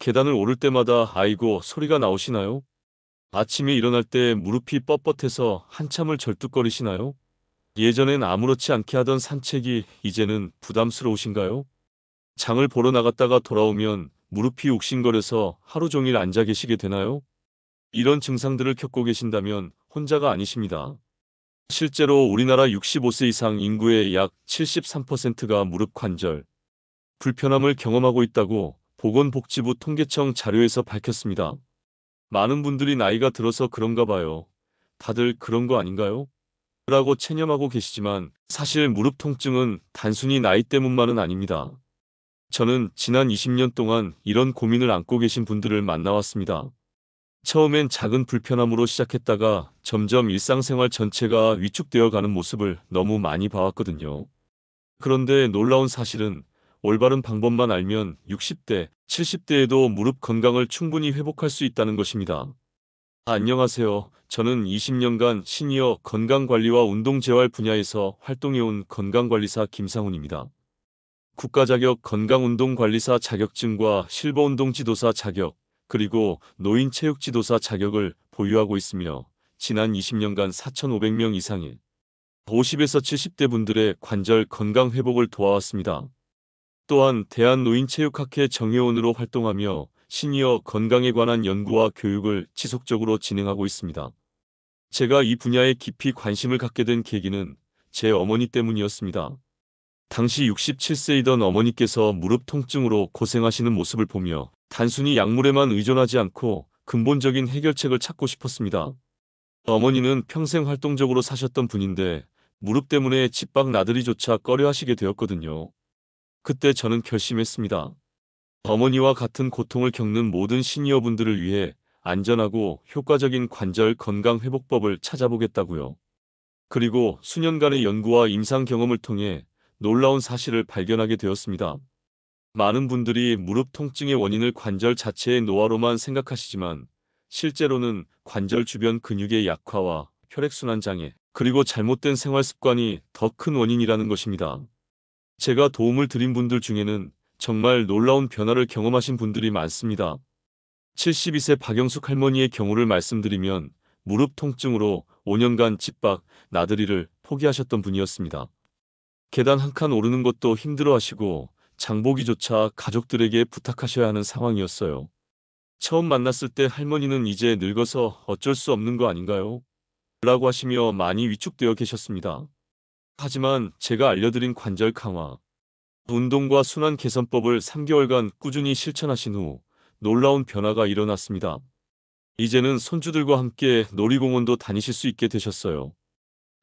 계단을 오를 때마다 아이고 소리가 나오시나요? 아침에 일어날 때 무릎이 뻣뻣해서 한참을 절뚝거리시나요? 예전엔 아무렇지 않게 하던 산책이 이제는 부담스러우신가요? 장을 보러 나갔다가 돌아오면 무릎이 욱신거려서 하루 종일 앉아 계시게 되나요? 이런 증상들을 겪고 계신다면 혼자가 아니십니다. 실제로 우리나라 65세 이상 인구의 약 73%가 무릎 관절 불편함을 경험하고 있다고 보건복지부 통계청 자료에서 밝혔습니다. 많은 분들이 나이가 들어서 그런가 봐요. 다들 그런 거 아닌가요? 라고 체념하고 계시지만 사실 무릎 통증은 단순히 나이 때문만은 아닙니다. 저는 지난 20년 동안 이런 고민을 안고 계신 분들을 만나왔습니다. 처음엔 작은 불편함으로 시작했다가 점점 일상생활 전체가 위축되어 가는 모습을 너무 많이 봐왔거든요. 그런데 놀라운 사실은 올바른 방법만 알면 60대, 70대에도 무릎 건강을 충분히 회복할 수 있다는 것입니다. 안녕하세요. 저는 20년간 시니어 건강관리와 운동재활 분야에서 활동해온 건강관리사 김상훈입니다. 국가자격 건강운동관리사 자격증과 실버운동지도사 자격, 그리고 노인체육지도사 자격을 보유하고 있으며 지난 20년간 4,500명 이상의 50에서 70대 분들의 관절 건강 회복을 도와왔습니다. 또한 대한노인체육학회 정회원으로 활동하며 시니어 건강에 관한 연구와 교육을 지속적으로 진행하고 있습니다. 제가 이 분야에 깊이 관심을 갖게 된 계기는 제 어머니 때문이었습니다. 당시 67세이던 어머니께서 무릎 통증으로 고생하시는 모습을 보며 단순히 약물에만 의존하지 않고 근본적인 해결책을 찾고 싶었습니다. 어머니는 평생 활동적으로 사셨던 분인데 무릎 때문에 집 밖 나들이조차 꺼려하시게 되었거든요. 그때 저는 결심했습니다. 어머니와 같은 고통을 겪는 모든 시니어분들을 위해 안전하고 효과적인 관절 건강 회복법을 찾아보겠다고요. 그리고 수년간의 연구와 임상 경험을 통해 놀라운 사실을 발견하게 되었습니다. 많은 분들이 무릎 통증의 원인을 관절 자체의 노화로만 생각하시지만 실제로는 관절 주변 근육의 약화와 혈액순환 장애, 그리고 잘못된 생활 습관이 더 큰 원인이라는 것입니다. 제가 도움을 드린 분들 중에는 정말 놀라운 변화를 경험하신 분들이 많습니다. 72세 박영숙 할머니의 경우를 말씀드리면 무릎 통증으로 5년간 집 밖 나들이를 포기하셨던 분이었습니다. 계단 한 칸 오르는 것도 힘들어 하시고 장보기조차 가족들에게 부탁하셔야 하는 상황이었어요. 처음 만났을 때 할머니는 이제 늙어서 어쩔 수 없는 거 아닌가요? 라고 하시며 많이 위축되어 계셨습니다. 하지만 제가 알려드린 관절 강화, 운동과 순환 개선법을 3개월간 꾸준히 실천하신 후 놀라운 변화가 일어났습니다. 이제는 손주들과 함께 놀이공원도 다니실 수 있게 되셨어요.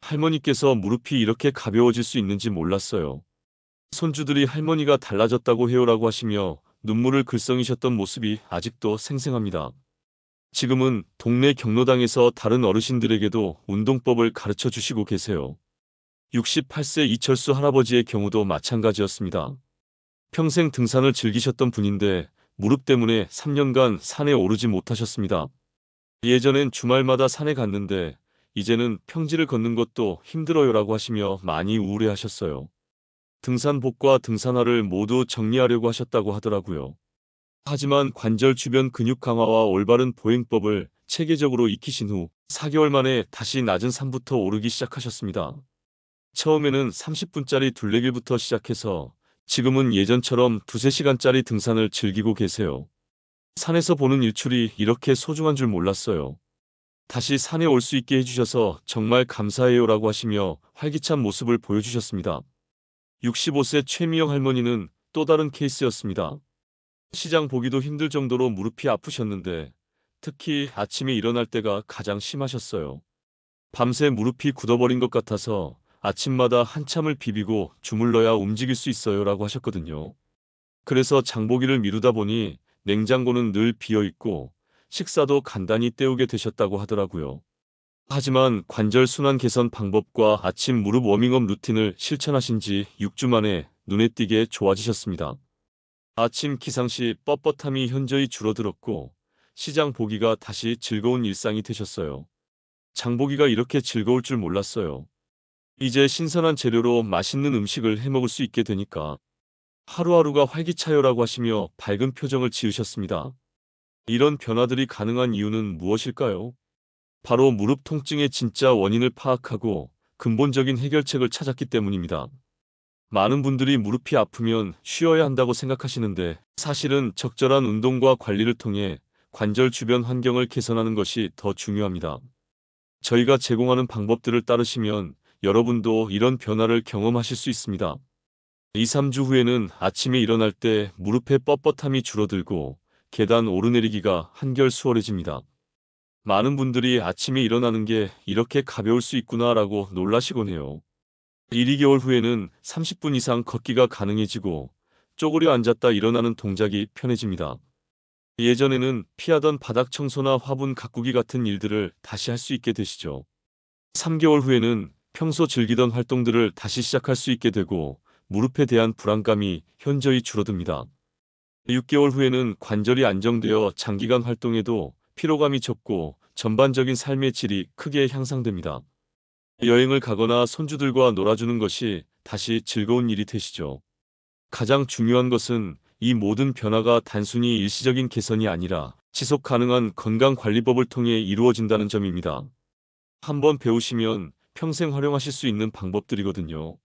할머니께서 무릎이 이렇게 가벼워질 수 있는지 몰랐어요. 손주들이 할머니가 달라졌다고 해요라고 하시며 눈물을 글썽이셨던 모습이 아직도 생생합니다. 지금은 동네 경로당에서 다른 어르신들에게도 운동법을 가르쳐 주시고 계세요. 68세 이철수 할아버지의 경우도 마찬가지였습니다. 평생 등산을 즐기셨던 분인데 무릎 때문에 3년간 산에 오르지 못하셨습니다. 예전엔 주말마다 산에 갔는데 이제는 평지를 걷는 것도 힘들어요라고 하시며 많이 우울해하셨어요. 등산복과 등산화를 모두 정리하려고 하셨다고 하더라고요. 하지만 관절 주변 근육 강화와 올바른 보행법을 체계적으로 익히신 후 4개월 만에 다시 낮은 산부터 오르기 시작하셨습니다. 처음에는 30분짜리 둘레길부터 시작해서 지금은 예전처럼 2~3시간짜리 등산을 즐기고 계세요. 산에서 보는 일출이 이렇게 소중한 줄 몰랐어요. 다시 산에 올 수 있게 해주셔서 정말 감사해요라고 하시며 활기찬 모습을 보여주셨습니다. 65세 최미영 할머니는 또 다른 케이스였습니다. 시장 보기도 힘들 정도로 무릎이 아프셨는데 특히 아침에 일어날 때가 가장 심하셨어요. 밤새 무릎이 굳어버린 것 같아서 아침마다 한참을 비비고 주물러야 움직일 수 있어요라고 하셨거든요. 그래서 장보기를 미루다 보니 냉장고는 늘 비어있고 식사도 간단히 때우게 되셨다고 하더라고요. 하지만 관절 순환 개선 방법과 아침 무릎 워밍업 루틴을 실천하신 지 6주 만에 눈에 띄게 좋아지셨습니다. 아침 기상 시 뻣뻣함이 현저히 줄어들었고 시장 보기가 다시 즐거운 일상이 되셨어요. 장보기가 이렇게 즐거울 줄 몰랐어요. 이제 신선한 재료로 맛있는 음식을 해먹을 수 있게 되니까 하루하루가 활기차요라고 하시며 밝은 표정을 지으셨습니다. 이런 변화들이 가능한 이유는 무엇일까요? 바로 무릎 통증의 진짜 원인을 파악하고 근본적인 해결책을 찾았기 때문입니다. 많은 분들이 무릎이 아프면 쉬어야 한다고 생각하시는데 사실은 적절한 운동과 관리를 통해 관절 주변 환경을 개선하는 것이 더 중요합니다. 저희가 제공하는 방법들을 따르시면 여러분도 이런 변화를 경험하실 수 있습니다. 2, 3주 후에는 아침에 일어날 때 무릎의 뻣뻣함이 줄어들고 계단 오르내리기가 한결 수월해집니다. 많은 분들이 아침에 일어나는 게 이렇게 가벼울 수 있구나라고 놀라시곤 해요. 1, 2개월 후에는 30분 이상 걷기가 가능해지고 쪼그려 앉았다 일어나는 동작이 편해집니다. 예전에는 피하던 바닥 청소나 화분 가꾸기 같은 일들을 다시 할 수 있게 되시죠. 3개월 후에는 평소 즐기던 활동들을 다시 시작할 수 있게 되고 무릎에 대한 불안감이 현저히 줄어듭니다. 6개월 후에는 관절이 안정되어 장기간 활동에도 피로감이 적고 전반적인 삶의 질이 크게 향상됩니다. 여행을 가거나 손주들과 놀아주는 것이 다시 즐거운 일이 되시죠. 가장 중요한 것은 이 모든 변화가 단순히 일시적인 개선이 아니라 지속 가능한 건강 관리법을 통해 이루어진다는 점입니다. 한번 배우시면 평생 활용하실 수 있는 방법들이거든요.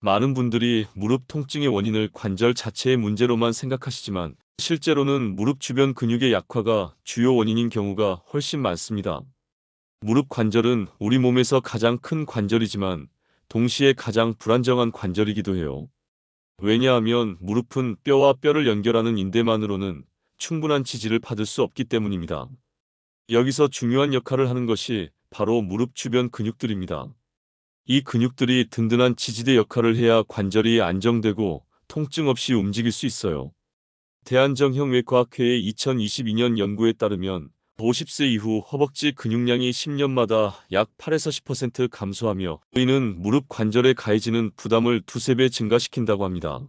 많은 분들이 무릎 통증의 원인을 관절 자체의 문제로만 생각하시지만 실제로는 무릎 주변 근육의 약화가 주요 원인인 경우가 훨씬 많습니다. 무릎 관절은 우리 몸에서 가장 큰 관절이지만 동시에 가장 불안정한 관절이기도 해요. 왜냐하면 무릎은 뼈와 뼈를 연결하는 인대만으로는 충분한 지지를 받을 수 없기 때문입니다. 여기서 중요한 역할을 하는 것이 바로 무릎 주변 근육들입니다. 이 근육들이 든든한 지지대 역할을 해야 관절이 안정되고 통증 없이 움직일 수 있어요. 대한정형외과학회의 2022년 연구에 따르면 50세 이후 허벅지 근육량이 10년마다 약 8에서 10% 감소하며 이는 무릎 관절에 가해지는 부담을 두세 배 증가시킨다고 합니다.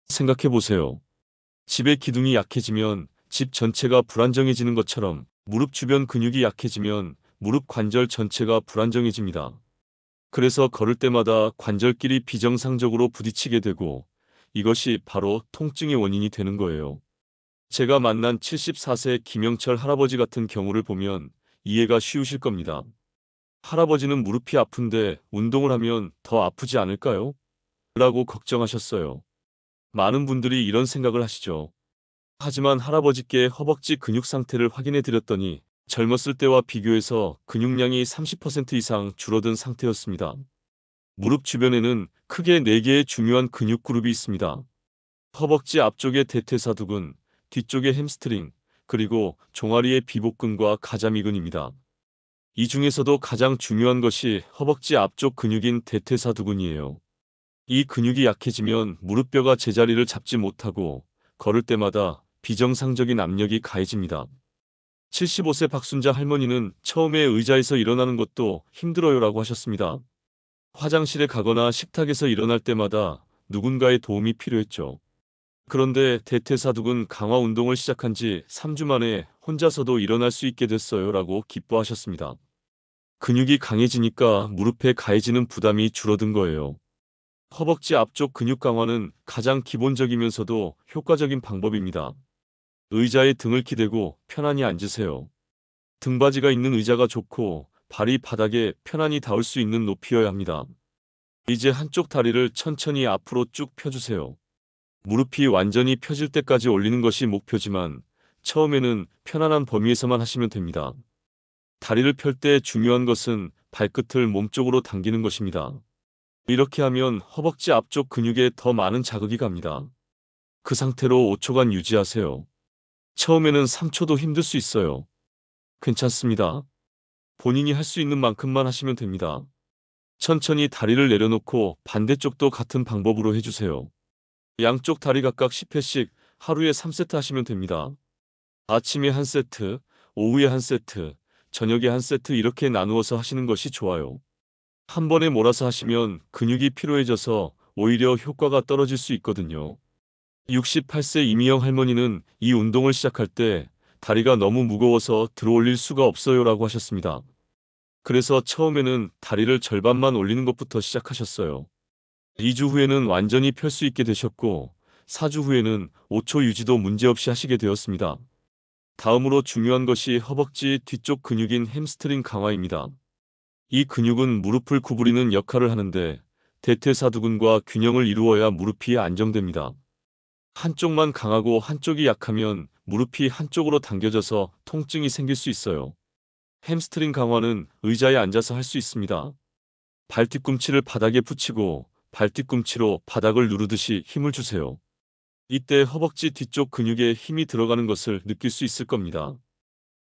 생각해보세요. 집의 기둥이 약해지면 집 전체가 불안정해지는 것처럼 무릎 주변 근육이 약해지면 무릎 관절 전체가 불안정해집니다. 그래서 걸을 때마다 관절끼리 비정상적으로 부딪히게 되고 이것이 바로 통증의 원인이 되는 거예요. 제가 만난 74세 김영철 할아버지 같은 경우를 보면 이해가 쉬우실 겁니다. 할아버지는 무릎이 아픈데 운동을 하면 더 아프지 않을까요? 라고 걱정하셨어요. 많은 분들이 이런 생각을 하시죠. 하지만 할아버지께 허벅지 근육 상태를 확인해 드렸더니 젊었을 때와 비교해서 근육량이 30% 이상 줄어든 상태였습니다. 무릎 주변에는 크게 4개의 중요한 근육 그룹이 있습니다. 허벅지 앞쪽의 대퇴사두근, 뒤쪽의 햄스트링, 그리고 종아리의 비복근과 가자미근입니다. 이 중에서도 가장 중요한 것이 허벅지 앞쪽 근육인 대퇴사두근이에요. 이 근육이 약해지면 무릎뼈가 제자리를 잡지 못하고 걸을 때마다 비정상적인 압력이 가해집니다. 75세 박순자 할머니는 처음에 의자에서 일어나는 것도 힘들어요라고 하셨습니다. 화장실에 가거나 식탁에서 일어날 때마다 누군가의 도움이 필요했죠. 그런데 대퇴사두근 강화 운동을 시작한 지 3주 만에 혼자서도 일어날 수 있게 됐어요라고 기뻐하셨습니다. 근육이 강해지니까 무릎에 가해지는 부담이 줄어든 거예요. 허벅지 앞쪽 근육 강화는 가장 기본적이면서도 효과적인 방법입니다. 의자에 등을 기대고 편안히 앉으세요. 등받이가 있는 의자가 좋고 발이 바닥에 편안히 닿을 수 있는 높이여야 합니다. 이제 한쪽 다리를 천천히 앞으로 쭉 펴주세요. 무릎이 완전히 펴질 때까지 올리는 것이 목표지만 처음에는 편안한 범위에서만 하시면 됩니다. 다리를 펼 때 중요한 것은 발끝을 몸쪽으로 당기는 것입니다. 이렇게 하면 허벅지 앞쪽 근육에 더 많은 자극이 갑니다. 그 상태로 5초간 유지하세요. 처음에는 3초도 힘들 수 있어요. 괜찮습니다. 본인이 할 수 있는 만큼만 하시면 됩니다. 천천히 다리를 내려놓고 반대쪽도 같은 방법으로 해주세요. 양쪽 다리 각각 10회씩 하루에 3세트 하시면 됩니다. 아침에 1세트, 오후에 1세트, 저녁에 1세트 이렇게 나누어서 하시는 것이 좋아요. 한 번에 몰아서 하시면 근육이 피로해져서 오히려 효과가 떨어질 수 있거든요. 68세 이미영 할머니는 이 운동을 시작할 때 다리가 너무 무거워서 들어올릴 수가 없어요라고 하셨습니다. 그래서 처음에는 다리를 절반만 올리는 것부터 시작하셨어요. 2주 후에는 완전히 펼 수 있게 되셨고 4주 후에는 5초 유지도 문제없이 하시게 되었습니다. 다음으로 중요한 것이 허벅지 뒤쪽 근육인 햄스트링 강화입니다. 이 근육은 무릎을 구부리는 역할을 하는데 대퇴사두근과 균형을 이루어야 무릎이 안정됩니다. 한쪽만 강하고 한쪽이 약하면 무릎이 한쪽으로 당겨져서 통증이 생길 수 있어요. 햄스트링 강화는 의자에 앉아서 할 수 있습니다. 발 뒤꿈치를 바닥에 붙이고 발 뒤꿈치로 바닥을 누르듯이 힘을 주세요. 이때 허벅지 뒤쪽 근육에 힘이 들어가는 것을 느낄 수 있을 겁니다.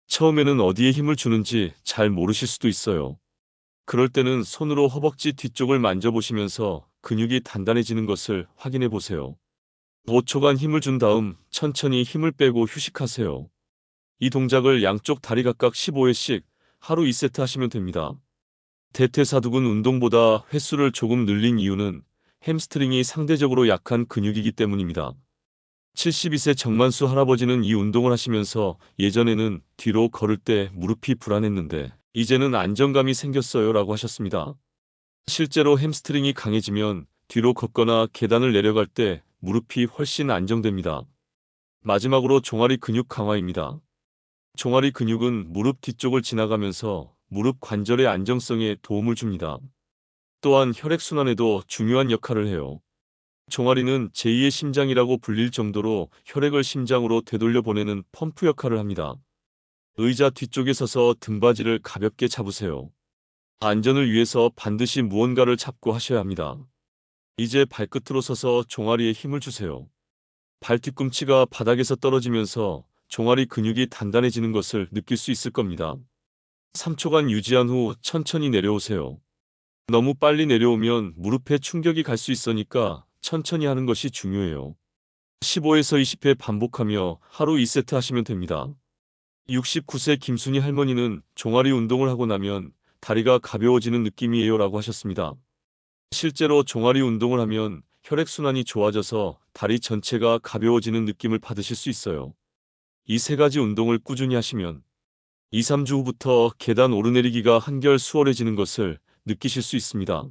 처음에는 어디에 힘을 주는지 잘 모르실 수도 있어요. 그럴 때는 손으로 허벅지 뒤쪽을 만져보시면서 근육이 단단해지는 것을 확인해 보세요. 5초간 힘을 준 다음 천천히 힘을 빼고 휴식하세요. 이 동작을 양쪽 다리 각각 15회씩 하루 2세트 하시면 됩니다. 대퇴사두근 운동보다 횟수를 조금 늘린 이유는 햄스트링이 상대적으로 약한 근육이기 때문입니다. 72세 정만수 할아버지는 이 운동을 하시면서 예전에는 뒤로 걸을 때 무릎이 불안했는데 이제는 안정감이 생겼어요 라고 하셨습니다. 실제로 햄스트링이 강해지면 뒤로 걷거나 계단을 내려갈 때 무릎이 훨씬 안정됩니다. 마지막으로 종아리 근육 강화입니다. 종아리 근육은 무릎 뒤쪽을 지나가면서 무릎 관절의 안정성에 도움을 줍니다. 또한 혈액순환에도 중요한 역할을 해요. 종아리는 제2의 심장이라고 불릴 정도로 혈액을 심장으로 되돌려 보내는 펌프 역할을 합니다. 의자 뒤쪽에 서서 등받이를 가볍게 잡으세요. 안전을 위해서 반드시 무언가를 잡고 하셔야 합니다. 이제 발끝으로 서서 종아리에 힘을 주세요. 발 뒤꿈치가 바닥에서 떨어지면서 종아리 근육이 단단해지는 것을 느낄 수 있을 겁니다. 3초간 유지한 후 천천히 내려오세요. 너무 빨리 내려오면 무릎에 충격이 갈 수 있으니까 천천히 하는 것이 중요해요. 15에서 20회 반복하며 하루 2세트 하시면 됩니다. 69세 김순희 할머니는 종아리 운동을 하고 나면 다리가 가벼워지는 느낌이에요 라고 하셨습니다. 실제로 종아리 운동을 하면 혈액순환이 좋아져서 다리 전체가 가벼워지는 느낌을 받으실 수 있어요. 이 세 가지 운동을 꾸준히 하시면 2, 3주 후부터 계단 오르내리기가 한결 수월해지는 것을 느끼실 수 있습니다.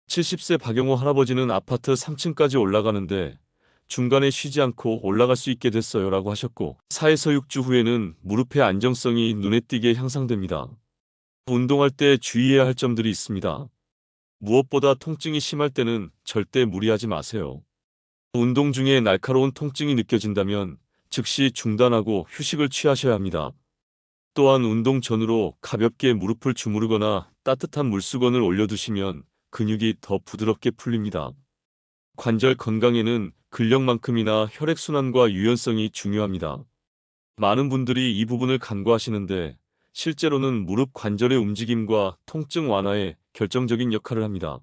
70세 박영호 할아버지는 아파트 3층까지 올라가는데 중간에 쉬지 않고 올라갈 수 있게 됐어요 라고 하셨고 4에서 6주 후에는 무릎의 안정성이 눈에 띄게 향상됩니다. 운동할 때 주의해야 할 점들이 있습니다. 무엇보다 통증이 심할 때는 절대 무리하지 마세요. 운동 중에 날카로운 통증이 느껴진다면 즉시 중단하고 휴식을 취하셔야 합니다. 또한 운동 전후로 가볍게 무릎을 주무르거나 따뜻한 물수건을 올려두시면 근육이 더 부드럽게 풀립니다. 관절 건강에는 근력만큼이나 혈액순환과 유연성이 중요합니다. 많은 분들이 이 부분을 간과하시는데 실제로는 무릎 관절의 움직임과 통증 완화에 결정적인 역할을 합니다.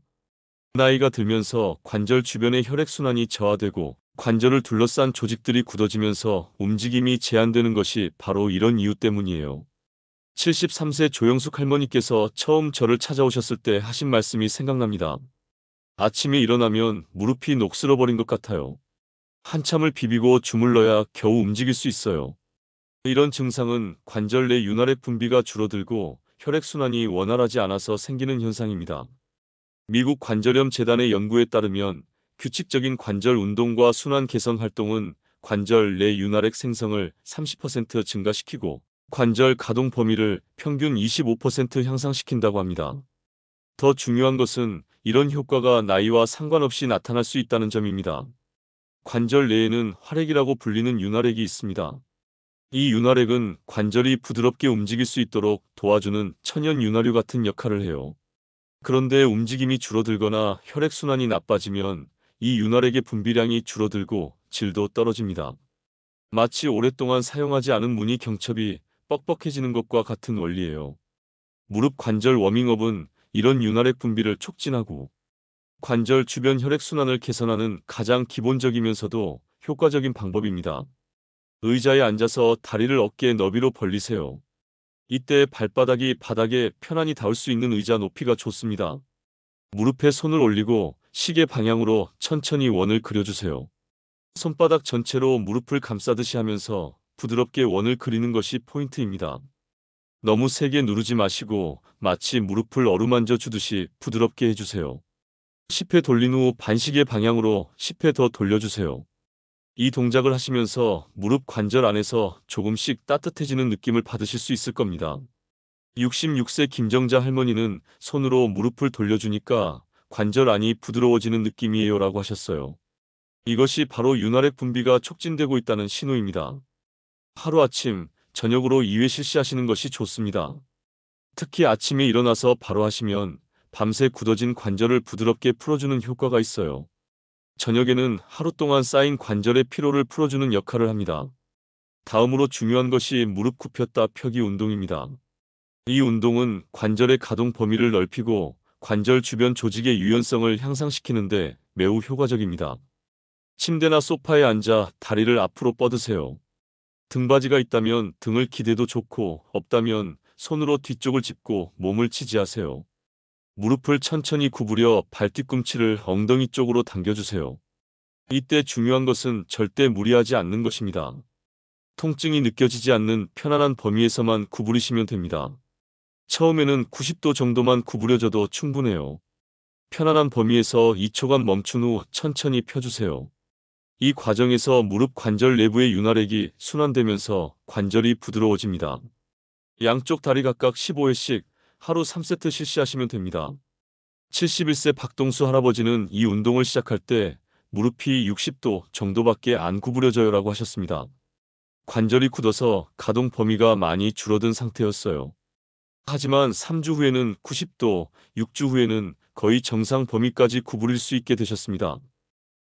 나이가 들면서 관절 주변의 혈액순환이 저하되고 관절을 둘러싼 조직들이 굳어지면서 움직임이 제한되는 것이 바로 이런 이유 때문이에요. 73세 조영숙 할머니께서 처음 저를 찾아오셨을 때 하신 말씀이 생각납니다. 아침에 일어나면 무릎이 녹슬어버린 것 같아요. 한참을 비비고 주물러야 겨우 움직일 수 있어요. 이런 증상은 관절 내 윤활액 분비가 줄어들고 혈액순환이 원활하지 않아서 생기는 현상입니다. 미국 관절염 재단의 연구에 따르면 규칙적인 관절 운동과 순환 개선 활동은 관절 내 윤활액 생성을 30% 증가시키고 관절 가동 범위를 평균 25% 향상시킨다고 합니다. 더 중요한 것은 이런 효과가 나이와 상관없이 나타날 수 있다는 점입니다. 관절 내에는 활액이라고 불리는 윤활액이 있습니다. 이 윤활액은 관절이 부드럽게 움직일 수 있도록 도와주는 천연 윤활유 같은 역할을 해요. 그런데 움직임이 줄어들거나 혈액순환이 나빠지면 이 윤활액의 분비량이 줄어들고 질도 떨어집니다. 마치 오랫동안 사용하지 않은 무늬 경첩이 뻑뻑해지는 것과 같은 원리예요. 무릎 관절 워밍업은 이런 윤활액 분비를 촉진하고 관절 주변 혈액순환을 개선하는 가장 기본적이면서도 효과적인 방법입니다. 의자에 앉아서 다리를 어깨 너비로 벌리세요. 이때 발바닥이 바닥에 편안히 닿을 수 있는 의자 높이가 좋습니다. 무릎에 손을 올리고 시계 방향으로 천천히 원을 그려주세요. 손바닥 전체로 무릎을 감싸듯이 하면서 부드럽게 원을 그리는 것이 포인트입니다. 너무 세게 누르지 마시고 마치 무릎을 어루만져 주듯이 부드럽게 해주세요. 10회 돌린 후 반시계 방향으로 10회 더 돌려주세요. 이 동작을 하시면서 무릎 관절 안에서 조금씩 따뜻해지는 느낌을 받으실 수 있을 겁니다. 66세 김정자 할머니는 손으로 무릎을 돌려주니까 관절 안이 부드러워지는 느낌이에요 라고 하셨어요. 이것이 바로 윤활액 분비가 촉진되고 있다는 신호입니다. 하루아침, 저녁으로 2회 실시하시는 것이 좋습니다. 특히 아침에 일어나서 바로 하시면 밤새 굳어진 관절을 부드럽게 풀어주는 효과가 있어요. 저녁에는 하루 동안 쌓인 관절의 피로를 풀어주는 역할을 합니다. 다음으로 중요한 것이 무릎 굽혔다 펴기 운동입니다. 이 운동은 관절의 가동 범위를 넓히고 관절 주변 조직의 유연성을 향상시키는데 매우 효과적입니다. 침대나 소파에 앉아 다리를 앞으로 뻗으세요. 등받이가 있다면 등을 기대도 좋고 없다면 손으로 뒤쪽을 짚고 몸을 지지하세요. 무릎을 천천히 구부려 발뒤꿈치를 엉덩이 쪽으로 당겨주세요. 이때 중요한 것은 절대 무리하지 않는 것입니다. 통증이 느껴지지 않는 편안한 범위에서만 구부리시면 됩니다. 처음에는 90도 정도만 구부려져도 충분해요. 편안한 범위에서 2초간 멈춘 후 천천히 펴주세요. 이 과정에서 무릎 관절 내부의 윤활액이 순환되면서 관절이 부드러워집니다. 양쪽 다리 각각 15회씩 하루 3세트 실시하시면 됩니다. 71세 박동수 할아버지는 이 운동을 시작할 때 무릎이 60도 정도밖에 안 구부려져요 라고 하셨습니다. 관절이 굳어서 가동 범위가 많이 줄어든 상태였어요. 하지만 3주 후에는 90도, 6주 후에는 거의 정상 범위까지 구부릴 수 있게 되셨습니다.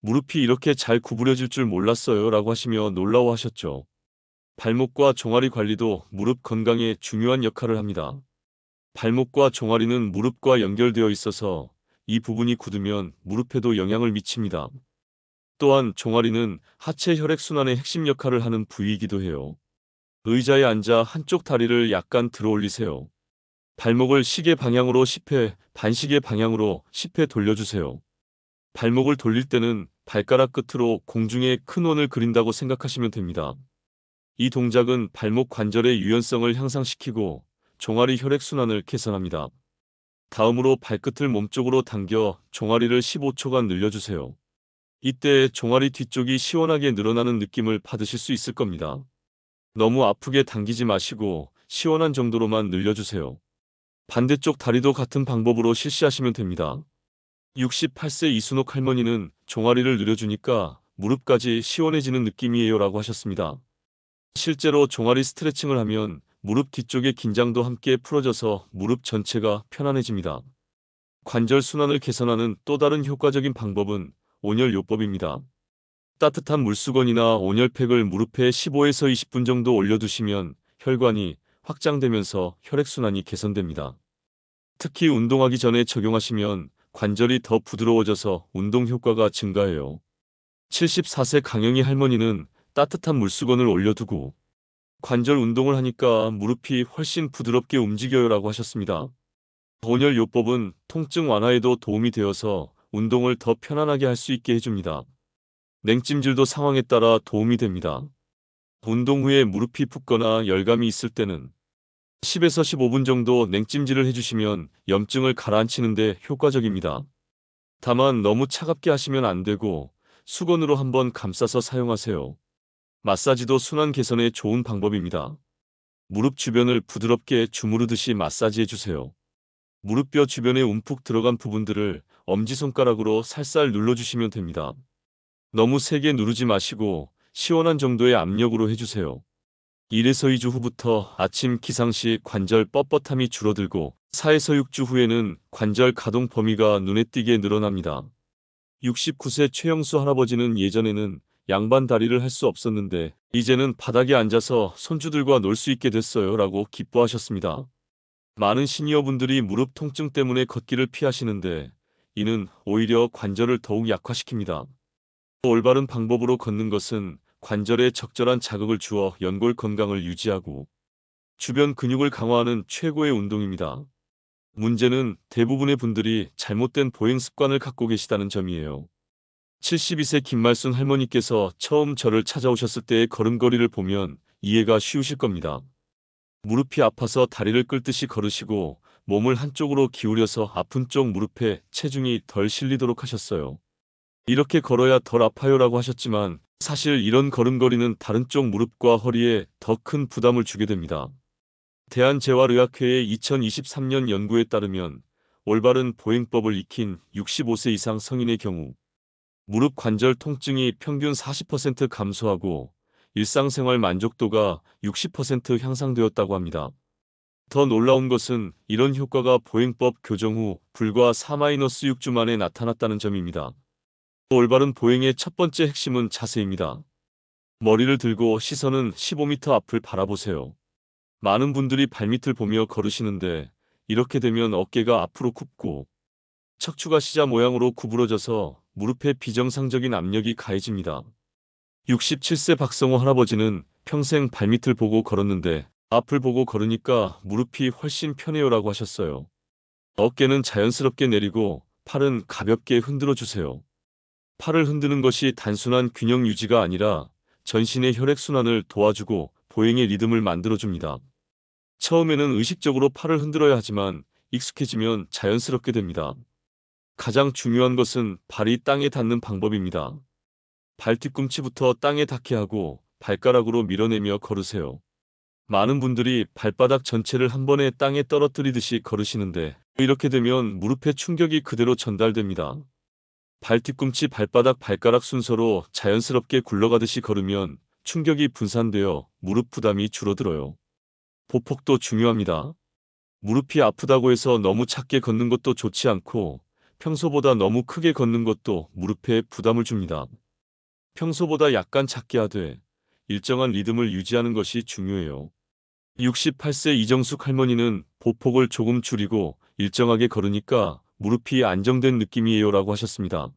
무릎이 이렇게 잘 구부려질 줄 몰랐어요 라고 하시며 놀라워하셨죠. 발목과 종아리 관리도 무릎 건강에 중요한 역할을 합니다. 발목과 종아리는 무릎과 연결되어 있어서 이 부분이 굳으면 무릎에도 영향을 미칩니다. 또한 종아리는 하체 혈액순환의 핵심 역할을 하는 부위이기도 해요. 의자에 앉아 한쪽 다리를 약간 들어 올리세요. 발목을 시계 방향으로 10회, 반시계 방향으로 10회 돌려주세요. 발목을 돌릴 때는 발가락 끝으로 공중에 큰 원을 그린다고 생각하시면 됩니다. 이 동작은 발목 관절의 유연성을 향상시키고 종아리 혈액순환을 개선합니다. 다음으로 발끝을 몸쪽으로 당겨 종아리를 15초간 늘려주세요. 이때 종아리 뒤쪽이 시원하게 늘어나는 느낌을 받으실 수 있을 겁니다. 너무 아프게 당기지 마시고 시원한 정도로만 늘려주세요. 반대쪽 다리도 같은 방법으로 실시하시면 됩니다. 68세 이순옥 할머니는 종아리를 늘려주니까 무릎까지 시원해지는 느낌이에요 라고 하셨습니다. 실제로 종아리 스트레칭을 하면 무릎 뒤쪽의 긴장도 함께 풀어져서 무릎 전체가 편안해집니다. 관절 순환을 개선하는 또 다른 효과적인 방법은 온열요법입니다. 따뜻한 물수건이나 온열팩을 무릎에 15에서 20분 정도 올려두시면 혈관이 확장되면서 혈액순환이 개선됩니다. 특히 운동하기 전에 적용하시면 관절이 더 부드러워져서 운동 효과가 증가해요. 74세 강영희 할머니는 따뜻한 물수건을 올려두고 관절 운동을 하니까 무릎이 훨씬 부드럽게 움직여요 라고 하셨습니다. 온열요법은 통증 완화에도 도움이 되어서 운동을 더 편안하게 할 수 있게 해줍니다. 냉찜질도 상황에 따라 도움이 됩니다. 운동 후에 무릎이 붓거나 열감이 있을 때는 10에서 15분 정도 냉찜질을 해주시면 염증을 가라앉히는 데 효과적입니다. 다만 너무 차갑게 하시면 안 되고 수건으로 한번 감싸서 사용하세요. 마사지도 순환 개선에 좋은 방법입니다. 무릎 주변을 부드럽게 주무르듯이 마사지해주세요. 무릎뼈 주변에 움푹 들어간 부분들을 엄지손가락으로 살살 눌러주시면 됩니다. 너무 세게 누르지 마시고 시원한 정도의 압력으로 해주세요. 1에서 2주 후부터 아침 기상 시 관절 뻣뻣함이 줄어들고 4에서 6주 후에는 관절 가동 범위가 눈에 띄게 늘어납니다. 69세 최영수 할아버지는 예전에는 양반 다리를 할 수 없었는데 이제는 바닥에 앉아서 손주들과 놀 수 있게 됐어요 라고 기뻐하셨습니다. 많은 시니어분들이 무릎 통증 때문에 걷기를 피하시는데 이는 오히려 관절을 더욱 약화시킵니다. 올바른 방법으로 걷는 것은 관절에 적절한 자극을 주어 연골 건강을 유지하고 주변 근육을 강화하는 최고의 운동입니다. 문제는 대부분의 분들이 잘못된 보행 습관을 갖고 계시다는 점이에요. 72세 김말순 할머니께서 처음 저를 찾아오셨을 때의 걸음걸이를 보면 이해가 쉬우실 겁니다. 무릎이 아파서 다리를 끌듯이 걸으시고 몸을 한쪽으로 기울여서 아픈 쪽 무릎에 체중이 덜 실리도록 하셨어요. 이렇게 걸어야 덜 아파요라고 하셨지만 사실 이런 걸음걸이는 다른 쪽 무릎과 허리에 더 큰 부담을 주게 됩니다. 대한재활의학회의 2023년 연구에 따르면 올바른 보행법을 익힌 65세 이상 성인의 경우 무릎 관절 통증이 평균 40% 감소하고 일상생활 만족도가 60% 향상되었다고 합니다. 더 놀라운 것은 이런 효과가 보행법 교정 후 불과 4-6주 만에 나타났다는 점입니다. 올바른 보행의 첫 번째 핵심은 자세입니다. 머리를 들고 시선은 15m 앞을 바라보세요. 많은 분들이 발밑을 보며 걸으시는데 이렇게 되면 어깨가 앞으로 굽고 척추가 시자 모양으로 구부러져서 무릎에 비정상적인 압력이 가해집니다. 67세 박성호 할아버지는 평생 발밑을 보고 걸었는데 앞을 보고 걸으니까 무릎이 훨씬 편해요라고 하셨어요. 어깨는 자연스럽게 내리고 팔은 가볍게 흔들어 주세요. 팔을 흔드는 것이 단순한 균형 유지가 아니라 전신의 혈액순환을 도와주고 보행의 리듬을 만들어줍니다. 처음에는 의식적으로 팔을 흔들어야 하지만 익숙해지면 자연스럽게 됩니다. 가장 중요한 것은 발이 땅에 닿는 방법입니다. 발 뒤꿈치부터 땅에 닿게 하고 발가락으로 밀어내며 걸으세요. 많은 분들이 발바닥 전체를 한 번에 땅에 떨어뜨리듯이 걸으시는데 이렇게 되면 무릎에 충격이 그대로 전달됩니다. 발 뒤꿈치, 발바닥, 발가락 순서로 자연스럽게 굴러가듯이 걸으면 충격이 분산되어 무릎 부담이 줄어들어요. 보폭도 중요합니다. 무릎이 아프다고 해서 너무 작게 걷는 것도 좋지 않고 평소보다 너무 크게 걷는 것도 무릎에 부담을 줍니다. 평소보다 약간 작게 하되 일정한 리듬을 유지하는 것이 중요해요. 68세 이정숙 할머니는 보폭을 조금 줄이고 일정하게 걸으니까 무릎이 안정된 느낌이에요 라고 하셨습니다.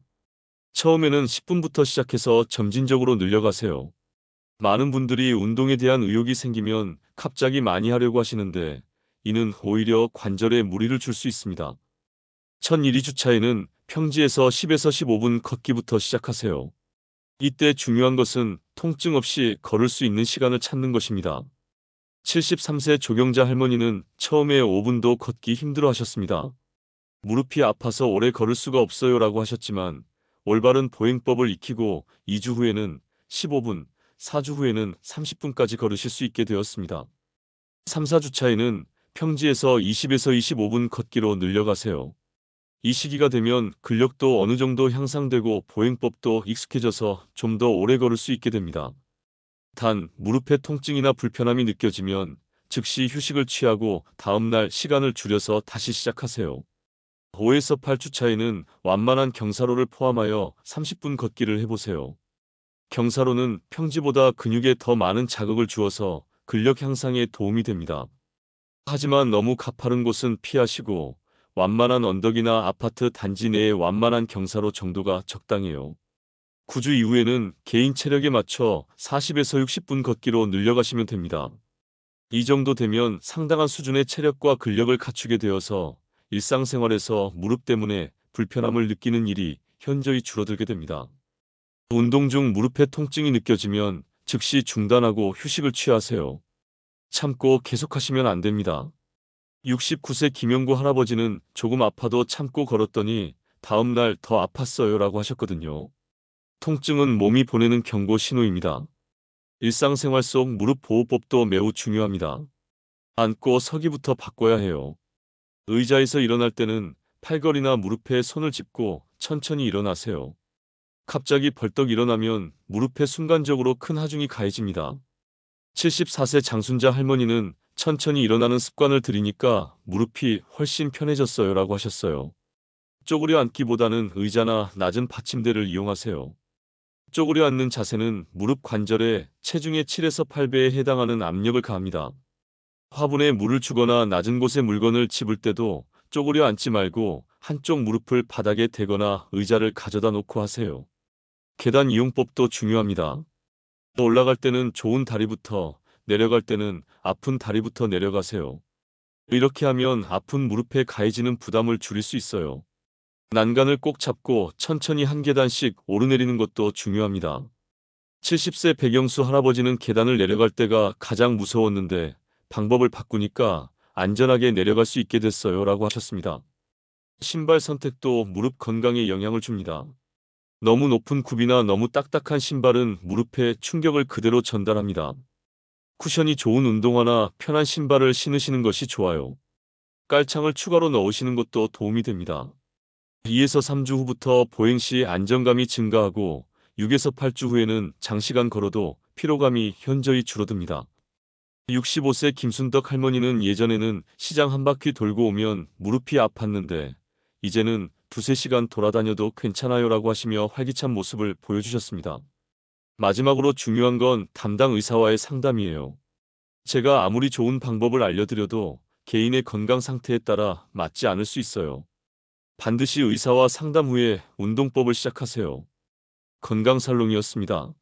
처음에는 10분부터 시작해서 점진적으로 늘려가세요. 많은 분들이 운동에 대한 의욕이 생기면 갑자기 많이 하려고 하시는데 이는 오히려 관절에 무리를 줄 수 있습니다. 첫 1, 2주차에는 평지에서 10에서 15분 걷기부터 시작하세요. 이때 중요한 것은 통증 없이 걸을 수 있는 시간을 찾는 것입니다. 73세 조경자 할머니는 처음에 5분도 걷기 힘들어 하셨습니다. 무릎이 아파서 오래 걸을 수가 없어요 라고 하셨지만 올바른 보행법을 익히고 2주 후에는 15분, 4주 후에는 30분까지 걸으실 수 있게 되었습니다. 3, 4주차에는 평지에서 20에서 25분 걷기로 늘려가세요. 이 시기가 되면 근력도 어느 정도 향상되고 보행법도 익숙해져서 좀 더 오래 걸을 수 있게 됩니다. 단, 무릎의 통증이나 불편함이 느껴지면 즉시 휴식을 취하고 다음날 시간을 줄여서 다시 시작하세요. 5에서 8주차에는 완만한 경사로를 포함하여 30분 걷기를 해보세요. 경사로는 평지보다 근육에 더 많은 자극을 주어서 근력 향상에 도움이 됩니다. 하지만 너무 가파른 곳은 피하시고 완만한 언덕이나 아파트 단지 내의 완만한 경사로 정도가 적당해요. 9주 이후에는 개인 체력에 맞춰 40에서 60분 걷기로 늘려가시면 됩니다. 이 정도 되면 상당한 수준의 체력과 근력을 갖추게 되어서 일상생활에서 무릎 때문에 불편함을 느끼는 일이 현저히 줄어들게 됩니다. 운동 중 무릎의 통증이 느껴지면 즉시 중단하고 휴식을 취하세요. 참고 계속하시면 안 됩니다. 69세 김영구 할아버지는 조금 아파도 참고 걸었더니 다음날 더 아팠어요 라고 하셨거든요. 통증은 몸이 보내는 경고 신호입니다. 일상생활 속 무릎 보호법도 매우 중요합니다. 앉고 서기부터 바꿔야 해요. 의자에서 일어날 때는 팔걸이나 무릎에 손을 짚고 천천히 일어나세요. 갑자기 벌떡 일어나면 무릎에 순간적으로 큰 하중이 가해집니다. 74세 장순자 할머니는 천천히 일어나는 습관을 들이니까 무릎이 훨씬 편해졌어요 라고 하셨어요. 쪼그려 앉기보다는 의자나 낮은 받침대를 이용하세요. 쪼그려 앉는 자세는 무릎 관절에 체중의 7에서 8배에 해당하는 압력을 가합니다. 화분에 물을 주거나 낮은 곳에 물건을 집을 때도 쪼그려 앉지 말고 한쪽 무릎을 바닥에 대거나 의자를 가져다 놓고 하세요. 계단 이용법도 중요합니다. 올라갈 때는 좋은 다리부터, 내려갈 때는 아픈 다리부터 내려가세요. 이렇게 하면 아픈 무릎에 가해지는 부담을 줄일 수 있어요. 난간을 꼭 잡고 천천히 한 계단씩 오르내리는 것도 중요합니다. 70세 백영수 할아버지는 계단을 내려갈 때가 가장 무서웠는데 방법을 바꾸니까 안전하게 내려갈 수 있게 됐어요 라고 하셨습니다. 신발 선택도 무릎 건강에 영향을 줍니다. 너무 높은 굽이나 너무 딱딱한 신발은 무릎에 충격을 그대로 전달합니다. 쿠션이 좋은 운동화나 편한 신발을 신으시는 것이 좋아요. 깔창을 추가로 넣으시는 것도 도움이 됩니다. 2에서 3주 후부터 보행 시 안정감이 증가하고 6에서 8주 후에는 장시간 걸어도 피로감이 현저히 줄어듭니다. 65세 김순덕 할머니는 예전에는 시장 한 바퀴 돌고 오면 무릎이 아팠는데 이제는 두세 시간 돌아다녀도 괜찮아요라고 하시며 활기찬 모습을 보여주셨습니다. 마지막으로 중요한 건 담당 의사와의 상담이에요. 제가 아무리 좋은 방법을 알려드려도 개인의 건강 상태에 따라 맞지 않을 수 있어요. 반드시 의사와 상담 후에 운동법을 시작하세요. 건강살롱이었습니다.